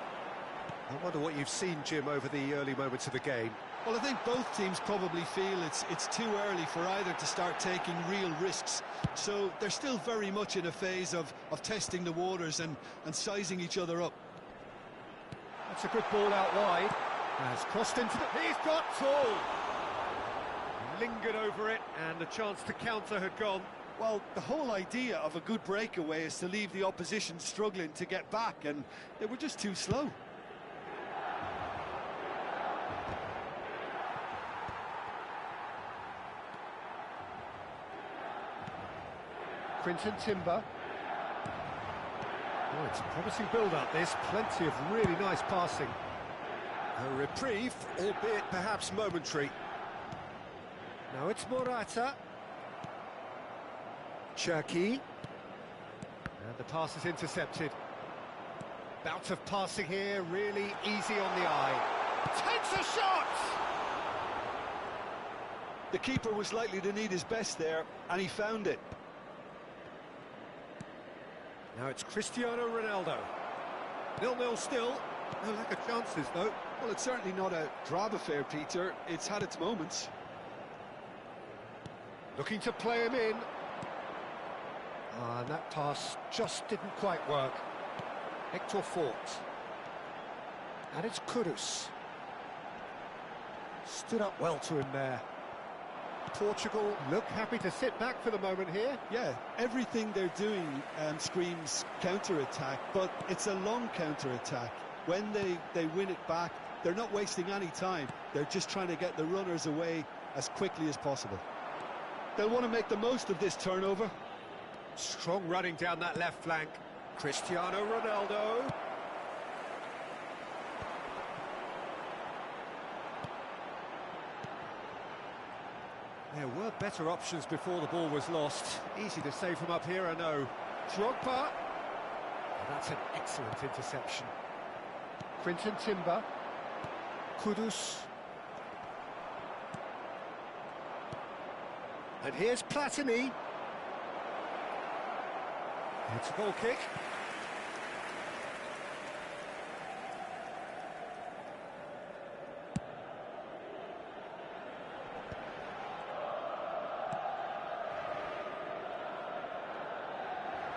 I wonder what you've seen, Jim, over the early moments of the game. Well, I think both teams probably feel it's too early for either to start taking real risks. So they're still very much in a phase of testing the waters and sizing each other up. That's a good ball out wide. Has crossed into the... He's got full! Lingered over it, and the chance to counter had gone. Well, the whole idea of a good breakaway is to leave the opposition struggling to get back, and they were just too slow. Quinton Timber. Oh, it's a promising build-up, this. Plenty of really nice passing. A reprieve, albeit perhaps momentary. Now it's Morata. Cherki. And the pass is intercepted. Bout of passing here, really easy on the eye. Takes a shot! The keeper was likely to need his best there, and he found it. Now it's Cristiano Ronaldo. 0-0 still. No lack of chances, though. Well, it's certainly not a drab affair, Peter. It's had its moments. Looking to play him in. And that pass just didn't quite work. Hector Fort. And it's Kudus. Stood up well to him there. Portugal look happy to sit back for the moment here. Yeah, everything they're doing screams counter-attack, but it's a long counter-attack. When they win it back, they're not wasting any time. They're just trying to get the runners away as quickly as possible. They'll want to make the most of this turnover. Strong running down that left flank. Cristiano Ronaldo. There were better options before the ball was lost. Easy to save from up here, I know. Drogba. That's an excellent interception. Quinton Timber. Kudus. And here's Platini. It's a goal kick.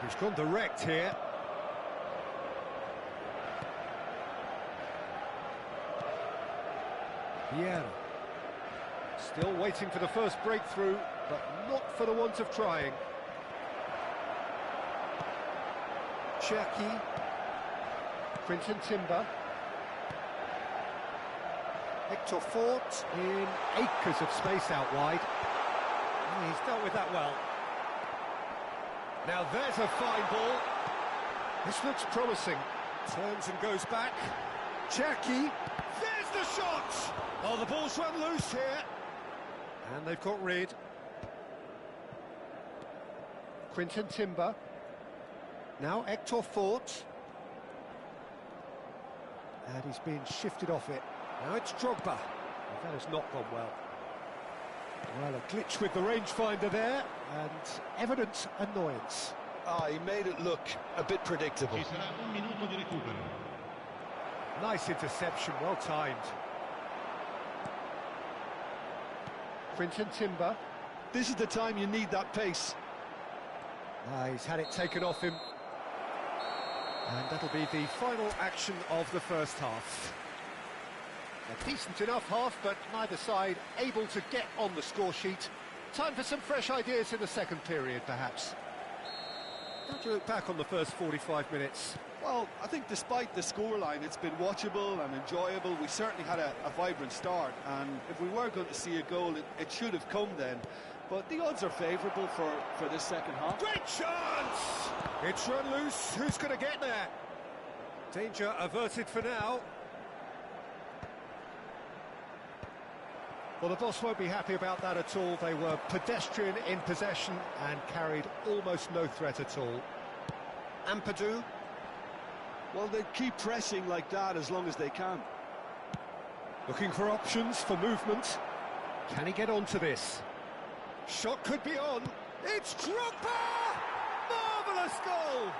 He's gone direct here. Vieira. Still waiting for the first breakthrough, but not for the want of trying. Cherki. Quinton Timber. Hector Fort in acres of space out wide. Oh, he's dealt with that well. Now there's a fine ball. This looks promising. Turns and goes back. Cherki. There's the shot! Oh, the ball's run loose here. And they've got rid. Quinton Timber. Now Hector Fort. And he's being shifted off it. Now it's Drogba. That has not gone well. Well, a glitch with the rangefinder there, and evident annoyance. He made it look a bit predictable. Ci sarà un minuto di recupero. Nice interception, well timed. Quinton Timber. This is the time you need that pace. He's had it taken off him. And that'll be the final action of the first half. A decent enough half, but neither side able to get on the score sheet. Time for some fresh ideas in the second period, perhaps. How do you look back on the first 45 minutes? Well, I think despite the scoreline, it's been watchable and enjoyable. We certainly had a vibrant start, and if we were going to see a goal, it should have come then. But the odds are favourable for this second half. Great chance! It's run loose. Who's going to get there? Danger averted for now. Well, the boss won't be happy about that at all. They were pedestrian in possession and carried almost no threat at all. Ampadu. Well, they keep pressing like that as long as they can. Looking for options for movement. Can he get onto this? Shot could be on. It's Drogba! Marvellous goal!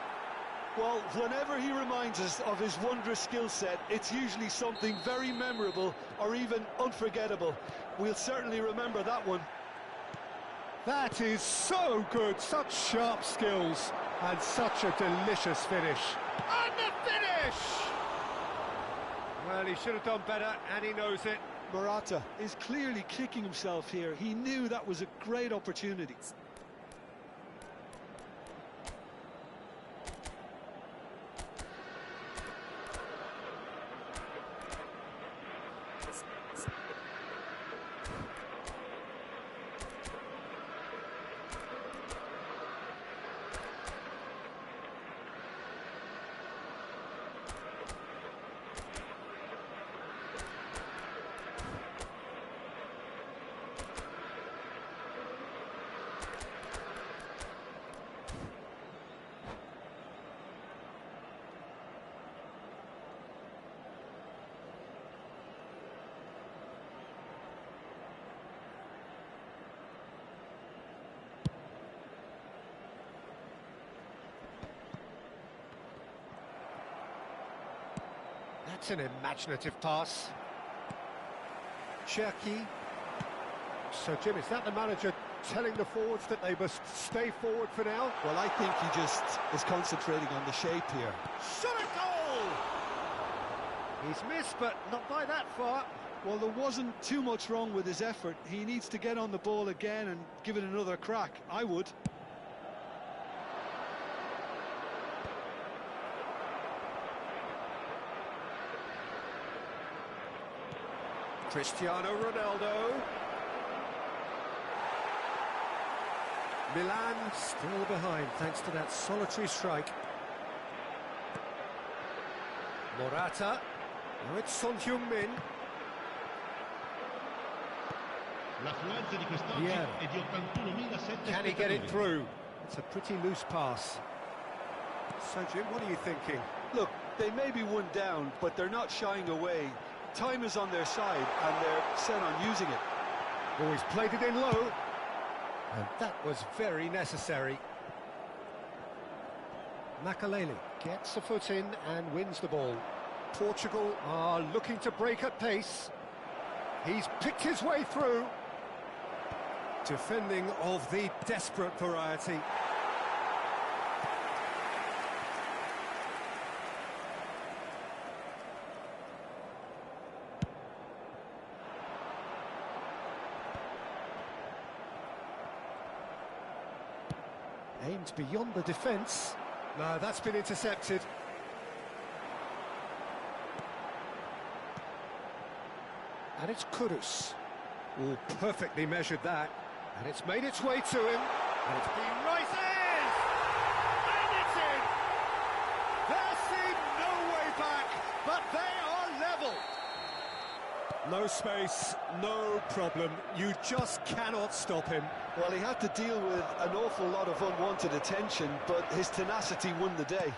Well, whenever he reminds us of his wondrous skill set, it's usually something very memorable or even unforgettable. We'll certainly remember that one. That is so good, such sharp skills, and such a delicious finish. And the finish! Well, he should have done better, and he knows it. Morata is clearly kicking himself here. He knew that was a great opportunity. That's an imaginative pass. Cherki. So, Jim, is that the manager telling the forwards that they must stay forward for now? Well, I think he just is concentrating on the shape here. Shot a goal! He's missed, but not by that far. Well, there wasn't too much wrong with his effort. He needs to get on the ball again and give it another crack. I would. Cristiano Ronaldo. Milan still behind thanks to that solitary strike. Morata. Now it's Son Heung-min. L'affluenza di quest'oggi è di 81.700. Can he get it through? It's a pretty loose pass. So, Jim, what are you thinking? Look, they may be one down, but they're not shying away. Time is on their side, and they're set on using it. Oh, he's played it in low. And that was very necessary. Makaleli gets a foot in and wins the ball. Portugal are looking to break at pace. He's picked his way through. Defending of the desperate variety. Aimed beyond the defence. No, that's been intercepted. And it's Kudus. Oh, perfectly measured that. And it's made its way to him. And it's been right in! And it's in! There seemed no way back, but they are level. No space, no problem. You just cannot stop him. Well, he had to deal with an awful lot of unwanted attention, but his tenacity won the day.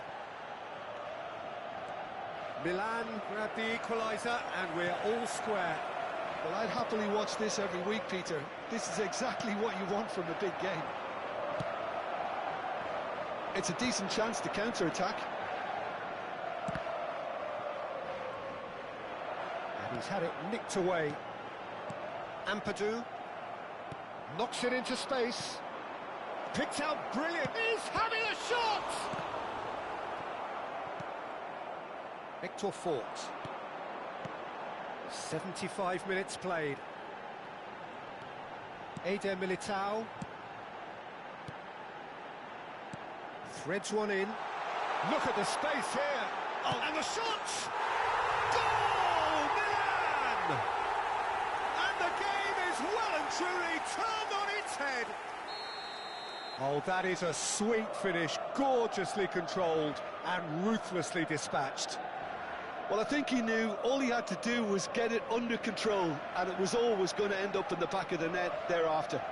Milan grabbed the equaliser, and we're all square. Well, I'd happily watch this every week, Peter. This is exactly what you want from a big game. It's a decent chance to counter-attack. And he's had it nicked away. Ampadu knocks it into space. Picked out brilliant. He's having a shot! Victor Fort. 75 minutes played. Eder Militao threads one in. Look at the space here. Oh, and the shot! Goal! Milan! And the game is well and truly turned on its head. Oh, that is a sweet finish, gorgeously controlled and ruthlessly dispatched. Well, I think he knew all he had to do was get it under control, and it was always going to end up in the back of the net thereafter.